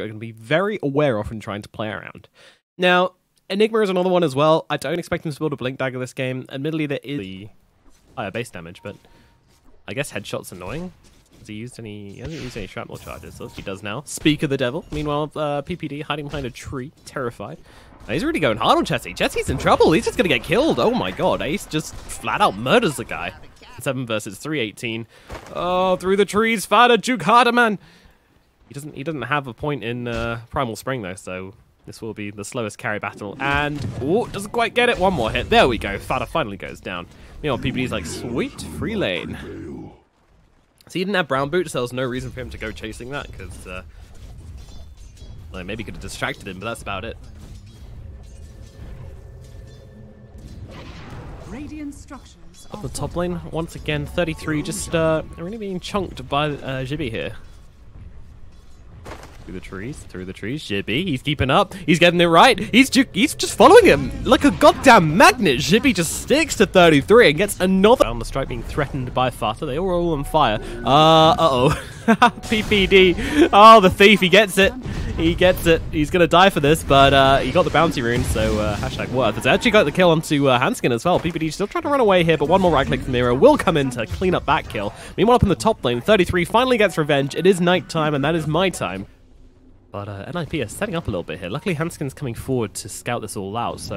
are going to be very aware of and trying to play around. Now, Enigma is another one as well. I don't expect him to build a Blink Dagger this game. Admittedly, there is the higher base damage, but I guess Headshot's annoying. Has he used any... He hasn't used any shrapnel charges, so he does now. Speak of the devil. Meanwhile, PPD hiding behind a tree, terrified. He's really going hard on Chessie. Chessie's in trouble. He's just going to get killed. Oh my god. Ace just flat out murders the guy. 7 versus 318. Oh, through the trees. Fada, juke harder, man. He doesn't have a point in Primal Spring, though, so this will be the slowest carry battle. And, oh, doesn't quite get it. One more hit. There we go. Fada finally goes down. Meanwhile, PPD's like, sweet, free lane. So he didn't have brown boots, so there was no reason for him to go chasing that, because well, maybe could have distracted him, but that's about it. Up the top lane, once again, 33 just really being chunked by Jibby here. Through the trees, Jibby, he's keeping up, he's getting it right, he's just following him like a goddamn magnet. Jibby just sticks to 33 and gets another on the strike being threatened by Fata. They were all on fire. PPD, oh, the thief, he gets it. He gets it. He's going to die for this, but he got the bounty rune, so hashtag worth. It's actually got the kill onto Hanskin as well. PPD still trying to run away here, but one more right click from Mira will come in to clean up that kill. Meanwhile, up in the top lane, 33 finally gets revenge. It is night time, and that is my time. But NiP is setting up a little bit here. Luckily, Hanskin's coming forward to scout this all out, so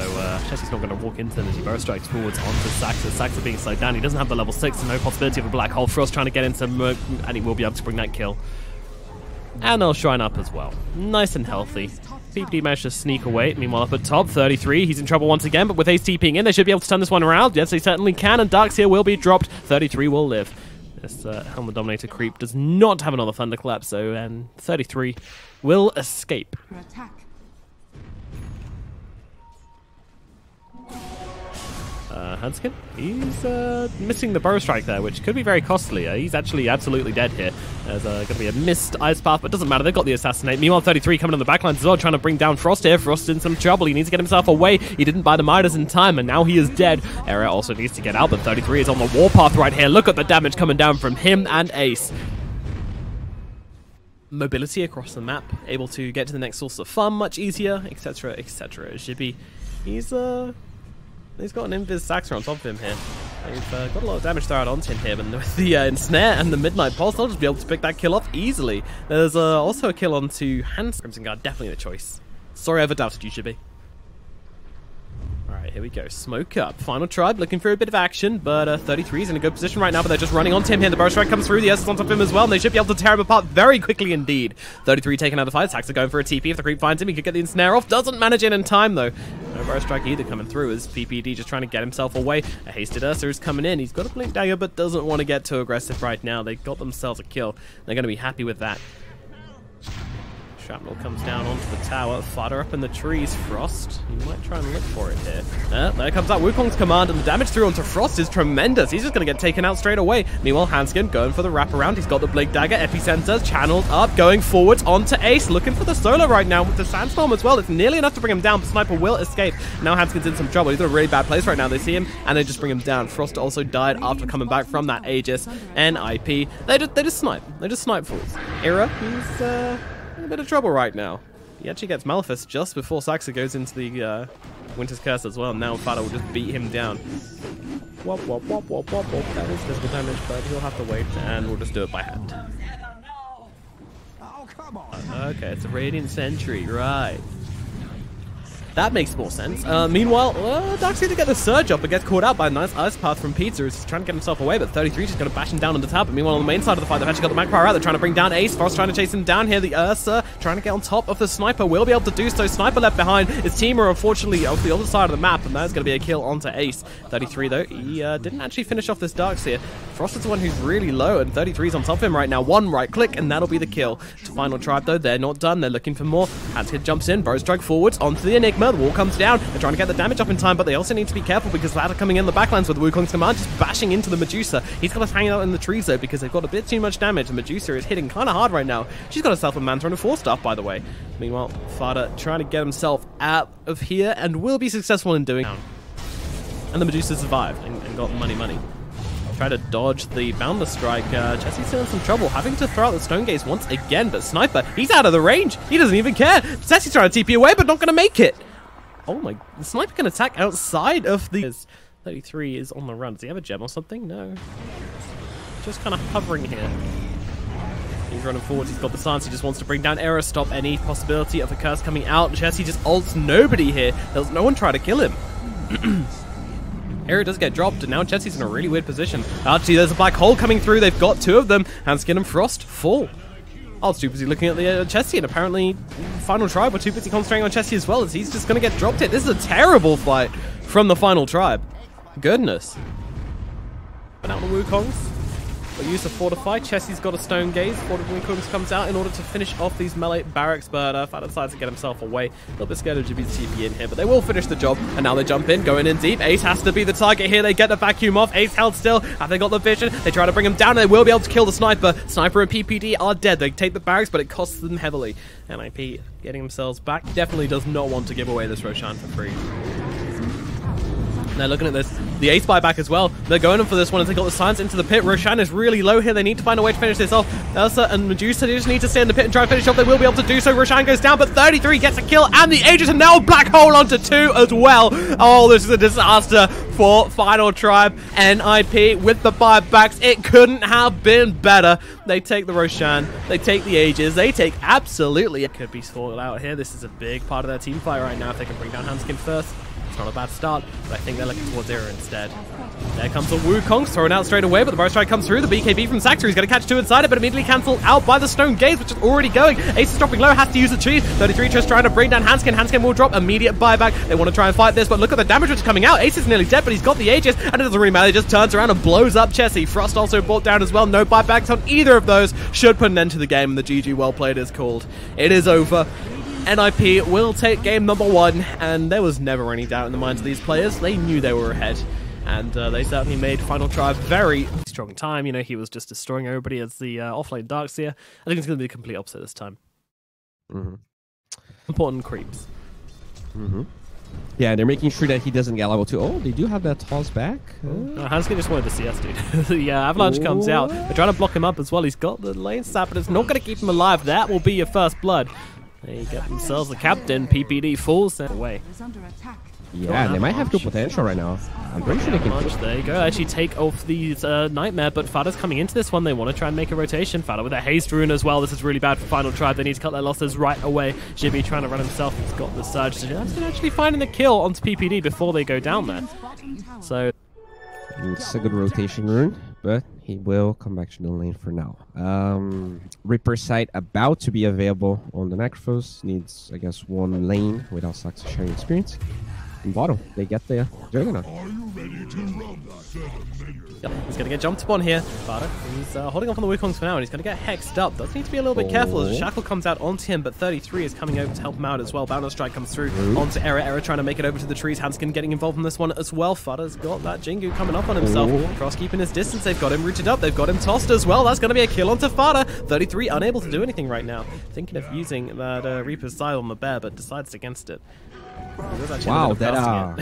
Chessie's not going to walk into them as he burst strikes forwards onto Saxa. Saxa being slowed down. He doesn't have the level 6, so no possibility of a black hole. Frost trying to get into Merc, and he will be able to bring that kill. And they'll shrine up as well. Nice and healthy. PPD managed to sneak away. Meanwhile, up at top, 33. He's in trouble once again, but with Ace TPing in, they should be able to turn this one around. Yes, they certainly can, and Darks here will be dropped. 33 will live. This Helmet Dominator creep does not have another Thunderclap, so 33 will escape. Hanskin, he's missing the Burrow Strike there, which could be very costly. He's actually absolutely dead here. There's going to be a missed Ice Path, but it doesn't matter. They've got the Assassinate. Meanwhile, 33 coming on the backlines as well, trying to bring down Frost here. Frost in some trouble. He needs to get himself away. He didn't buy the Midas in time, and now he is dead. Era also needs to get out, but 33 is on the warpath right here. Look at the damage coming down from him and Ace. Mobility across the map, able to get to the next source of farm much easier, etc., etc. Jibby, he's got an Invis Saxer on top of him here. They've got a lot of damage thrown onto him, and with the Ensnare and the Midnight Pulse, they'll just be able to pick that kill off easily. There's also a kill onto Hans. Crimson Guard, definitely the choice. Sorry I ever doubted you, Jibby. Alright, here we go. Smoke up. Final Tribe looking for a bit of action, but 33 is in a good position right now, but they're just running onto him here. The Burrow Strike comes through. The S is on top of him as well, and they should be able to tear him apart very quickly indeed. 33 taking out the fight. Saxa going for a TP. If the creep finds him, he could get the Ensnare off. Doesn't manage it in time, though. No Burrow Strike either coming through as PPD just trying to get himself away. A Hasted Ursa is coming in. He's got a Blink Dagger, but doesn't want to get too aggressive right now. They got themselves a kill. They're going to be happy with that. Shrapnel comes down onto the tower. Fodder up in the trees. Frost, he might try and look for it here. There comes that Wukong's command, and the damage through onto Frost is tremendous. He's just going to get taken out straight away. Meanwhile, Hanskin going for the wraparound. He's got the Blink Dagger. Epicenter channeled up, going forwards onto Ace. Looking for the solo right now with the Sandstorm as well. It's nearly enough to bring him down, but Sniper will escape. Now Hanskin's in some trouble. He's in a really bad place right now. They see him, and they just bring him down. Frost also died after coming back from that Aegis. NiP, they just snipe. They just snipe fools. Era, he's in a bit of trouble right now. He actually gets Malefice just before Saxa goes into the Winter's Curse as well. Now Fada will just beat him down. Wop, wop, wop, wop, wop, wop. That is physical damage, but he'll have to wait, and we'll just do it by hand. Okay, it's a Radiant Sentry, right. That makes more sense. Meanwhile, Dark's going to get the Surge up, but gets caught out by a nice Ice Path from Pizza. He's trying to get himself away, but 33 is just going to bash him down on the top. But meanwhile, on the main side of the fight, they've actually got the Magpie out. They're trying to bring down Ace. Frost trying to chase him down here. The Ursa trying to get on top of the Sniper. Will be able to do so. Sniper left behind. His team are unfortunately off the other side of the map, and that's going to be a kill onto Ace. 33, though, he didn't actually finish off this Darks here. Frost is the one who's really low, and 33 is on top of him right now. One right click, and that'll be the kill. To Final Tribe, though, they're not done. They're looking for more. Hanskin jumps in. Burrow Strike forwards onto the Enigma. The wall comes down. They're trying to get the damage up in time, but they also need to be careful because Ladder coming in the backlines with Wukong's command, just bashing into the Medusa. He's got us hanging out in the trees though because they've got a bit too much damage. The Medusa is hitting kind of hard right now. She's got herself a Manta and a 4-staff, by the way. Meanwhile, Fada trying to get himself out of here and will be successful in doing so. And the Medusa survived and got money. Try to dodge the Boundless Strike. Jesse's still in some trouble, having to throw out the Stone Gaze once again, but Sniper, he's out of the range. He doesn't even care. Jesse's trying to TP away, but not going to make it. Oh my, the Sniper can attack outside of the... 33 is on the run. Does he have a gem or something? No. Just kind of hovering here. He's running forward, he's got the silence, he just wants to bring down Error, stop any possibility of a curse coming out. Jesse just ults nobody here. There's no one trying to kill him. Error does get dropped, and now Jesse's in a really weird position. Actually, there's a black hole coming through. They've got two of them. Handskin and Frost fall. I was too busy looking at the Chessie, and apparently Final Tribe were too busy concentrating on Chessie as well, as he's just going to get dropped here. This is a terrible fight from the Final Tribe. Goodness. But out the Wukongs. But use to fortify. Chessie's got a Stone Gaze. Wukongs comes out in order to finish off these melee barracks, but Fada decides to get himself away. A little bit scared of Jimmy's TP in here, but they will finish the job. And now they jump in, going in deep. Ace has to be the target here. They get the vacuum off. Ace held still. Have they got the vision? They try to bring him down, and they will be able to kill the Sniper. Sniper and PPD are dead. They take the barracks, but it costs them heavily. NiP getting themselves back. Definitely does not want to give away this Roshan for free. They're looking at this. The Ace buyback as well. They're going in for this one as they got the silence into the pit. Roshan is really low here. They need to find a way to finish this off. Elsa and Medusa, they just need to stay in the pit and try and finish off. They will be able to do so. Roshan goes down, but 33 gets a kill, and the Aegis, and now black hole onto 2 as well. Oh, this is a disaster for Final Tribe. NiP with the buybacks. It couldn't have been better. They take the Roshan. They take the Aegis. They take absolutely. It could be sorted out here. This is a big part of their team fight right now if they can bring down Handskin first. It's not a bad start, but I think they're looking towards Era instead. There comes the Wukongs, thrown out straight away, but the Burrow Strike comes through. The BKB from Saxter, he's going to catch 2 inside it, but immediately cancelled out by the Stone Gaze, which is already going. Ace is dropping low, has to use the cheese. 33 just trying to bring down Handskin. Handskin will drop, immediate buyback. They want to try and fight this, but look at the damage which is coming out. Ace is nearly dead, but he's got the Aegis, and it doesn't really matter. He just turns around and blows up Chessie. Frost also brought down as well. No buybacks on either of those. Should put an end to the game, and the GG well played is called. It is over. NiP will take game number 1, and there was never any doubt in the minds of these players. They knew they were ahead, and they certainly made Final Tribe very strong time. You know, he was just destroying everybody as the offlane Darkseer. I think it's going to be the complete opposite this time. Important creeps. Yeah, they're making sure that he doesn't get level 2. Oh, they do have that toss back. No, Handskin just wanted the CS, dude. The Avalanche comes out. They're trying to block him up as well. He's got the lane sap, but it's not going to keep him alive. That will be your first blood. They get themselves the captain. PPD falls away. Yeah, they might have good potential right now. I'm pretty sure they can punch. There you go. Actually take off these Nightmare, but Fada's coming into this one. They want to try and make a rotation. Fada with a Haste Rune as well. This is really bad for Final Tribe. They need to cut their losses right away. Jimmy trying to run himself. He's got the Surge. So that's actually finding the kill onto PPD before they go down there. So it's a good rotation rune, but he will come back to the lane for now. Reaper Sight about to be available on the Necrophos. Needs, I guess, 1 lane without Saxa sharing experience. In bottom, they get the Juggernaut. Yep, he's going to get jumped upon here. Fada, he's holding off on the Wukongs for now, and he's going to get hexed up. Does need to be a little bit careful as the Shackle comes out onto him, but 33 is coming over to help him out as well. Boundless Strike comes through onto Era. Era trying to make it over to the trees. Handskin getting involved in this one as well. Fada's got that Jingu coming up on himself. Cross keeping his distance. They've got him rooted up. They've got him tossed as well. That's going to be a kill onto Fada. 33 unable to do anything right now. Thinking of using that Reaper's Style on the bear, but decides against it. Wow, that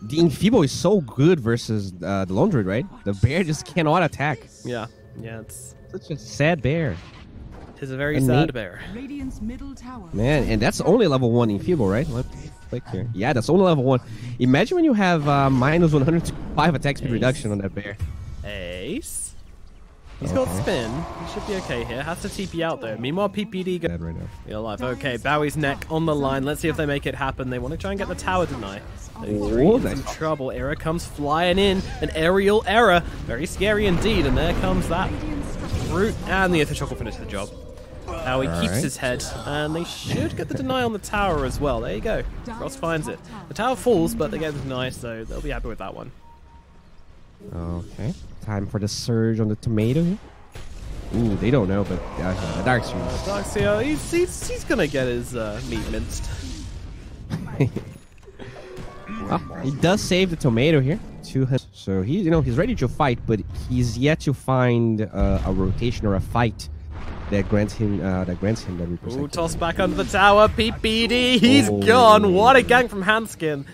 the Infibo is so good versus the Lone Druid, right? The bear just cannot attack. Yeah, it's such a sad bear. It is a very sad bear. Man, and that's only level 1 Infibo, right? Let's click here. Yeah, that's only level 1. Imagine when you have minus 105 attack speed reduction on that bear. Ace. He's got spin. He should be okay here. Has to TP out though. Meanwhile, PPD goes right now. You're alive. Okay, Bowie's neck on the line. Let's see if they make it happen. They want to try and get the tower deny. In trouble. Era comes flying in. An aerial error. Very scary indeed. And there comes that root. And the Aether Shock will finish the job. Bowie keeps his head. And they should get the deny on the tower as well. There you go. Frost finds it. The tower falls, but they get the deny, so they'll be happy with that one. Okay. Time for the surge on the tomato here. Ooh, they don't know, but the Darkseer. Darkseer, he's gonna get his meat minced. Well, he does save the tomato here. So he's ready to fight, but he's yet to find a rotation or a fight that grants him that Ooh, toss back under the tower. PPD, he's gone. What a gank from Handskin.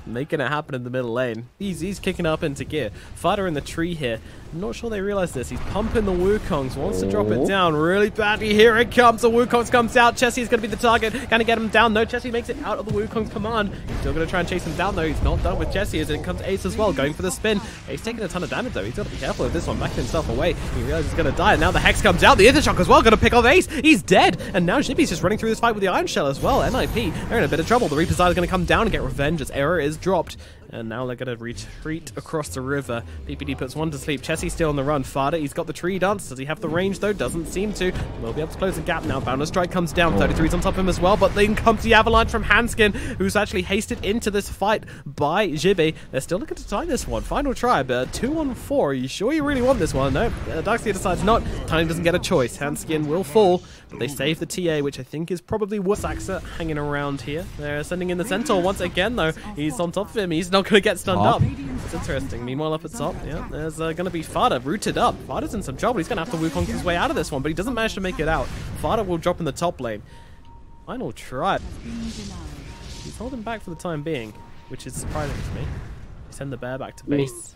making it happen in the middle lane. He's kicking up into gear. Fada in the tree here. I'm not sure they realize this. He's pumping the Wukongs. Wants to drop it down really badly. Here it comes. The Wukongs comes out. Chessie is going to be the target. Going to get him down. No, Chessie makes it out of the Wukong's command. He's still going to try and chase him down, though. He's not done with Chessie as it comes Ace as well, going for the spin. Ace taking a ton of damage, though. He's got to be careful of this one, backing himself away. He realizes he's going to die, and now the Hex comes out. The Ether Shock as well, going to pick off Ace. He's dead, and now Jibby's just running through this fight with the Iron Shell as well. NiP, they're in a bit of trouble. The Reaper's Eye is going to come down and get revenge as Error is dropped. And now they're going to retreat across the river. PPD puts one to sleep. Chessie's still on the run. Fada, he's got the tree dance. Does he have the range, though? Doesn't seem to. We'll be able to close the gap now. Boundless Strike comes down. 33's on top of him as well. But then comes the avalanche from Hanskin, who's actually hasted into this fight by Jibby. They're still looking to tie this one. Final try, but 2-on-4. Are you sure you really want this one? No. Darkseer decides not. Tiny doesn't get a choice. Hanskin will fall, but they save the TA, which I think is probably worth. Saxa hanging around here. They're sending in the Centaur once again, though. He's on top of him. He's not going to get stunned up. It's interesting. Meanwhile, up at top, yeah, there's going to be Fada rooted up. Fada's in some trouble. He's going to have to Wukong his way out of this one, but he doesn't manage to make it out. Fada will drop in the top lane. Final try. He's holding back for the time being, which is surprising to me. Send the bear back to base.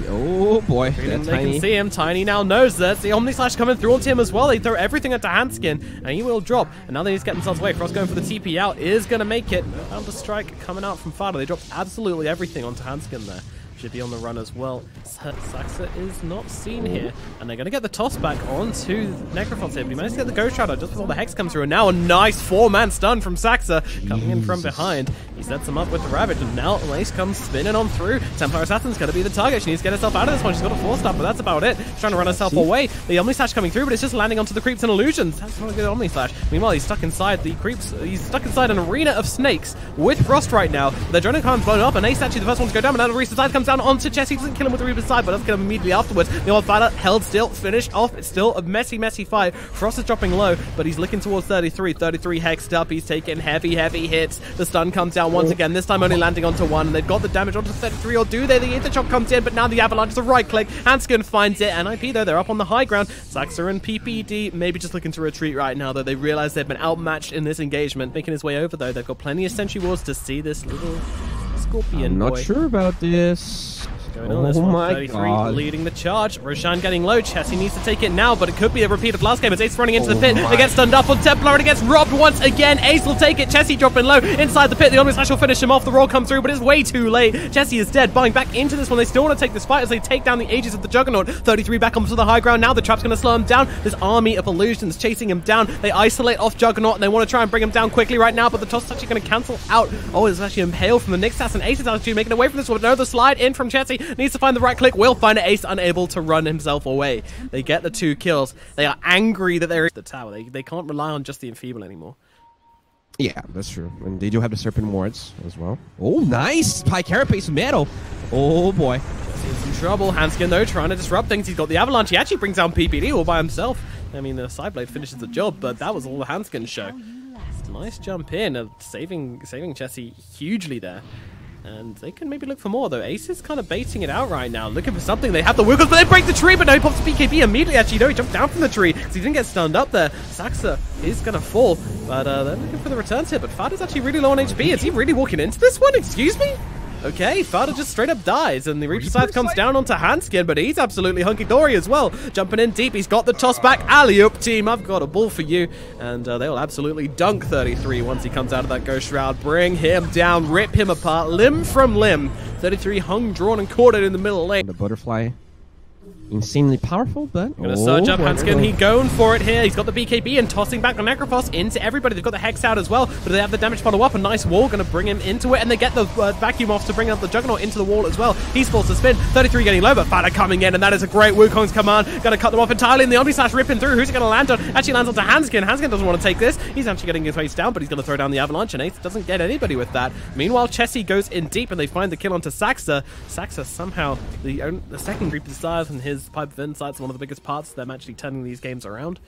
Oh boy, they can see him. Tiny now knows this. The Omni Slash coming through onto him as well. They throw everything into Hanskin, and he will drop. And now they need to get themselves away. Frost going for the TP out is going to make it. Boundless Strike coming out from Fada. They dropped absolutely everything onto Hanskin there. Should be on the run as well. Saxa is not seen here, and they're going to get the toss back onto Necrophos here, but he managed to get the Ghost Shadow just before the Hex comes through, and now a nice 4-man stun from Saxa coming in from behind. He sets him up with the Ravage, and now Lace comes spinning on through. Templar Assassin's going to be the target. She needs to get herself out of this one. She's got a 4-star, but that's about it. She's trying to run herself away. The Omni Slash coming through, but it's just landing onto the creeps and illusions. That's not a good Omni Slash. Meanwhile, he's stuck inside the creeps. He's stuck inside an arena of snakes with Frost right now. The Adrenaline Command's blown up, and Ace actually the first one to go down, but now the Reaper's Side comes down onto Chessie. Doesn't kill him with the Reaper's Side, but does kill him immediately afterwards. The old Fada held still, finished off. It's still a messy fight. Frost is dropping low, but he's looking towards 33. 33 hexed up. He's taking heavy hits. The stun comes down once again, this time only landing onto one, and they've got the damage onto 33, or do they? The Ether Shock comes in, but now the Avalanche is a right click. Hanskin finds it, and NiP, though, they're up on the high ground. Saxa and PPD maybe just looking to retreat right now, though they realize they've been outmatched in this engagement. Making his way over, though, they've got plenty of Sentry Wards to see this little Scorpion boy. I'm not sure about this. Going on this one, 33 leading the charge. Roshan getting low. Chessie needs to take it now, but it could be a repeat of last game as Ace running into the pit. They get stunned up on Templar, and it gets robbed once again. Ace will take it. Chessie dropping low inside the pit. The Omni Slash will finish him off. The roll comes through, but it's way too late. Chessie is dead. Buying back into this one. They still want to take this fight as they take down the Aegis of the Juggernaut. 33 back onto the high ground. Now the trap's going to slow him down. This army of illusions chasing him down. They isolate off Juggernaut, and they want to try and bring him down quickly right now, but the toss is actually going to cancel out. Oh, it's actually impaled from the Nyx and Ace is actually making away from this one. No, the slide in from Chessie. Needs to find the right click. Will find Ace unable to run himself away. They get the 2 kills. They are angry that they're in the tower. They can't rely on just the Enfeeble anymore. Yeah, that's true. And they do have the Serpent Wards as well. Oh, nice! Spy Carapace Metal. Oh, boy. He's in trouble. Hanskin, though, trying to disrupt things. He's got the Avalanche. He actually brings down PPD all by himself. I mean, the Sideblade finishes the job, but that was all the Hanskin show. Nice jump in of saving Chessie hugely there. And they can maybe look for more, though. Ace is kind of baiting it out right now, looking for something. They have the Wukongs, but they break the tree, but no, he pops the BKB immediately. Actually, no, he jumped down from the tree because he didn't get stunned up there. Saxa is going to fall, but they're looking for the returns here. But Fada's actually really low on HP. Is he really walking into this one? Excuse me? Okay, Fada just straight up dies, and the Reaper Scythe comes down onto Hanskin, but he's absolutely hunky-dory as well. Jumping in deep, he's got the toss back. Alley-oop, team, I've got a ball for you. And they will absolutely dunk 33 once he comes out of that Ghost Shroud. Bring him down, rip him apart, limb from limb. 33 hung, drawn, and quartered in the middle lane. The butterfly. Insanely powerful, but... Gonna surge up Hanskin. He going for it here. He's got the BKB and tossing back the Necrophos into everybody. They've got the Hex out as well, but they have the damage funnel up. A nice wall gonna bring him into it, and they get the vacuum off to bring up the Juggernaut into the wall as well. He's forced to spin. 33 getting low, but Fada coming in, and that is a great Wukong's command. Gonna cut them off entirely, and the Omni Slash ripping through. Who's it gonna land on? Actually lands onto Hanskin. Hanskin doesn't want to take this. He's actually getting his face down, but he's gonna throw down the Avalanche, and Ace doesn't get anybody with that. Meanwhile, Chessie goes in deep, and they find the kill onto Saxa. Saxa somehow, the second Reaper's Scythe and his Pipe of Insight's one of the biggest parts of them actually turning these games around.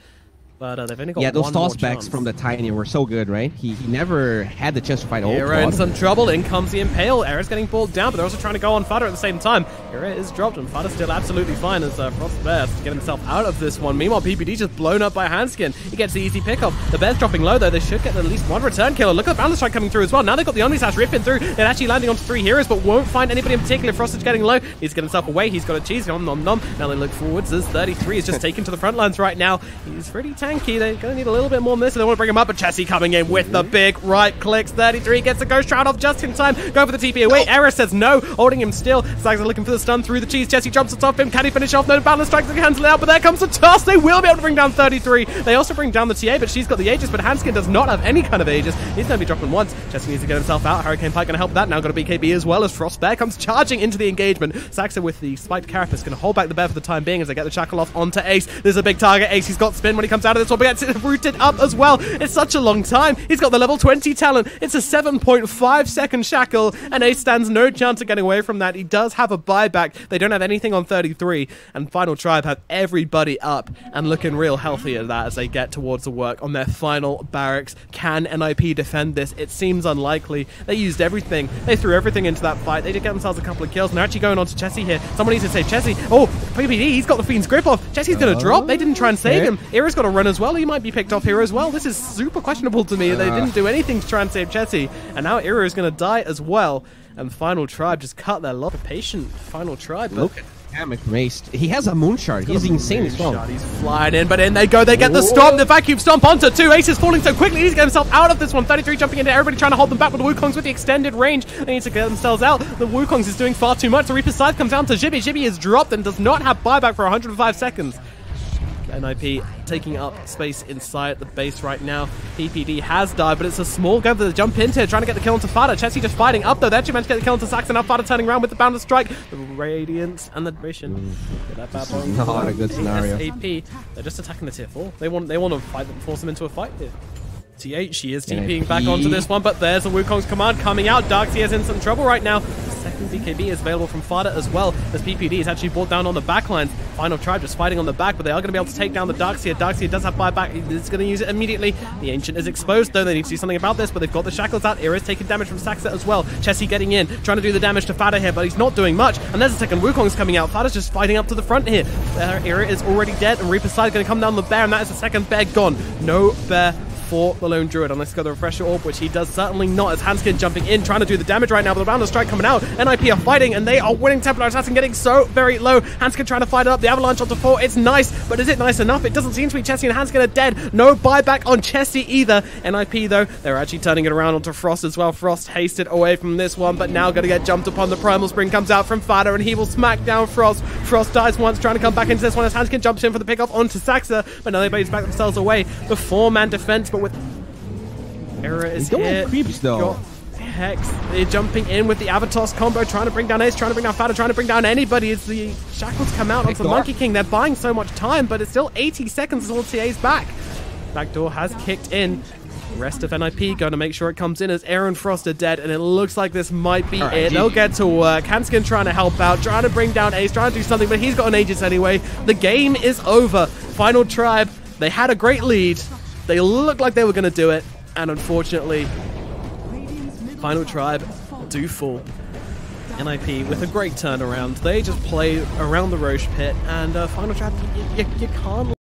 But they've only got those one more toss backs chance. from the Tiny were so good, right? He never had the chance to fight Ira in some trouble. In comes the Impale. Era's getting pulled down, but they're also trying to go on Fada at the same time. Ira is dropped, and Fada's still absolutely fine as Frost Bears to get himself out of this one. Meanwhile, PPD just blown up by Hanskin. He gets the easy pickup. The Bears dropping low, though. They should get at least one return kill. Look at the Balance Strike coming through as well. Now they've got the Omni Slash ripping through. They're actually landing onto 3 heroes, but won't find anybody in particular. Frost is getting low. He's getting himself away. He's got a cheese. Nom, nom, nom. Now they look forwards as 33 is just taken to the front lines right now. He's pretty tanky. They're going to need a little bit more than this, so they want to bring him up, but Chessie coming in with the big right clicks. 33 gets a Ghost Shroud off just in time. Go for the TP away. Era says no, holding him still. Zags are looking for the stun through the cheese. Chessie jumps atop him. Can he finish off? No, Balance Strikes can cancel it out, but there comes the toss. They will be able to bring down 33. They also bring down the TA, but she's got the Aegis, but Hanskin does not have any kind of Aegis. He's going to be dropping once. Chessie needs to get himself out. Hurricane Pike going to help that. Now got a BKB as well as Frost Bear comes charging into the engagement. Saxa with the spiked carapace going to hold back the bear for the time being as they get the shackle off onto Ace. There's a big target. Ace, he's got spin when he comes out of this one, but gets rooted up as well. It's such a long time. He's got the level 20 talent. It's a 7.5 second shackle, and Ace stands no chance of getting away from that. He does have a buyback. They don't have anything on 33, and Final Tribe have everybody up and looking real healthy at that as they get towards the work on their final barracks. Can NiP defend this? It seems unlikely. They used everything. They threw everything into that fight. They did get themselves a couple of kills, and they're actually going on to Chessie here. Someone needs to save Chessie. Oh, PPD, he's got the Fiend's grip off. Chessie's going to drop. They didn't try and save him. Ira's got to run as well. He might be picked off here as well. This is super questionable to me. They didn't do anything to try and save Chessie, and now Ira is going to die as well. And Final Tribe just cut their lot of patient. Final Tribe. Look at damage from Ace. He has a moon shard. He's insane as well. He's flying in, but in they go. They get the stomp, the vacuum stomp onto 2. Ace is falling so quickly. He's getting himself out of this one. 33 jumping into everybody, trying to hold them back with the Wukongs with the extended range. They need to get themselves out. The Wukongs is doing far too much. The Reaper's Scythe comes down to Jibby. Jibby is dropped and does not have buyback for 105 seconds. NiP taking up space inside the base right now. PPD has died, but it's a small go for the jump into it, trying to get the kill onto Fada. Chessie just fighting up though. They actually managed to get the kill onto Saxon. Now Fada turning around with the Boundless Strike. The Radiance and the Mission. This is not a good scenario. SAP. They're just attacking the tier 4. They want to fight them, force them into a fight here. TH, she is TPing back onto this one, but there's the Wukong's command coming out. Darkseer is in some trouble right now. Second BKB is available from Fada as well, as PPD is actually brought down on the backlines. Final Tribe just fighting on the back, but they are going to be able to take down the Darkseer. Darkseer does have buyback. He's going to use it immediately. The Ancient is exposed, though. They need to do something about this, but they've got the shackles out. Ira's taking damage from Saxa as well. Chessie getting in, trying to do the damage to Fada here, but he's not doing much. And there's a second Wukong's coming out. Fada's just fighting up to the front here. Ira is already dead, and Reaper's Side going to come down the bear, and that is the second bear gone. No bear for the Lone Druid, unless he's got the Refresher Orb, which he does certainly not, as Hanskin jumping in, trying to do the damage right now, but the Boundless Strike coming out. NiP are fighting, and they are winning. Templar Assassin getting so very low. Hanskin trying to fight it up. The Avalanche onto 4. It's nice, but is it nice enough? It doesn't seem to be. Chessie and Hanskin are dead. No buyback on Chessie either. NiP, though, they're actually turning it around onto Frost as well. Frost hasted away from this one, but now going to get jumped upon. The Primal Spring comes out from Fada, and he will smack down Frost. Frost dies once, trying to come back into this one as Hanskin jumps in for the pickoff onto Saxa, but now they back themselves away. The 4-man defense, but with Era is here. Creeps though. Hex. They're jumping in with the Avatos combo, trying to bring down Ace, trying to bring down Fada, trying to bring down anybody as the shackles come out onto the Monkey King. They're buying so much time, but it's still 80 seconds until TA's back. Backdoor has kicked in. The rest of NiP going to make sure it comes in as Aaron Frost are dead, and it looks like this might be it. They'll get to work. Hanskin trying to help out, trying to bring down Ace, trying to do something, but he's got an Aegis anyway. The game is over. Final Tribe, they had a great lead. They looked like they were going to do it. And unfortunately, Final Tribe do fall. NiP with a great turnaround. They just play around the Roche pit, and Final Tribe, you can't